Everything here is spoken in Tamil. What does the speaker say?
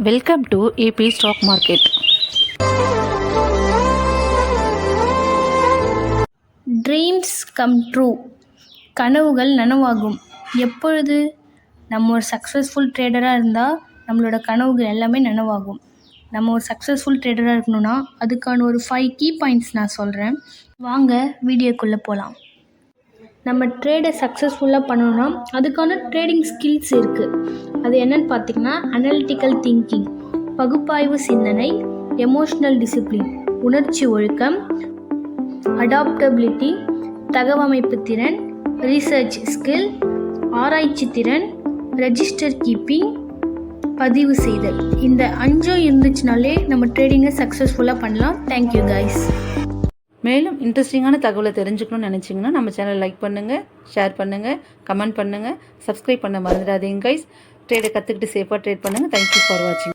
Welcome to A B stock market. Dreams come true. கனவுகள் நனவாகும். எப்பொழுது? நம்ம ஒரு சக்ஸஸ்ஃபுல் ட்ரேடராக இருந்தால் நம்மளோட கனவுகள் எல்லாமே நனவாகும். நம்ம ஒரு சக்ஸஸ்ஃபுல் ட்ரேடராக இருக்கணும்னா அதுக்கான ஒரு 5 கீ பாயிண்ட்ஸ் நான் சொல்கிறேன். வாங்க வீடியோக்குள்ளே போகலாம். நம்ம ட்ரேடை சக்ஸஸ்ஃபுல்லாக பண்ணணும்னா அதுக்கான ட்ரேடிங் ஸ்கில்ஸ் இருக்குது. அது என்னன்னு பார்த்திங்கன்னா, அனலிட்டிக்கல் திங்கிங், பகுப்பாய்வு சிந்தனை, எமோஷ்னல் டிசிப்ளின், உணர்ச்சி ஒழுக்கம், அடாப்டபிலிட்டி, தகவமைப்பு திறன், ரீசர்ச் ஸ்கில், ஆராய்ச்சி திறன், ரெஜிஸ்டர் கீப்பிங், பதிவு செய்தல். இந்த 5 இருந்துச்சுனாலே நம்ம ட்ரேடிங்கை சக்ஸஸ்ஃபுல்லாக பண்ணலாம். Thank you guys. மேலும் இன்ட்ரெஸ்டிங்கான தகவலை தெரிஞ்சுக்கணும்னு நினச்சிங்கன்னா நம்ம சேனலை லைக் பண்ணுங்கள், ஷேர் பண்ணுங்கள், கமெண்ட் பண்ணுங்கள், சப்ஸ்கிரைப் பண்ண மறந்துடாதீங்க கைஸ். ட்ரேடை கற்றுக்கிட்டு சேஃபாக ட்ரேட் பண்ணுங்கள். தேங்க்யூ ஃபார் வாட்சிங்.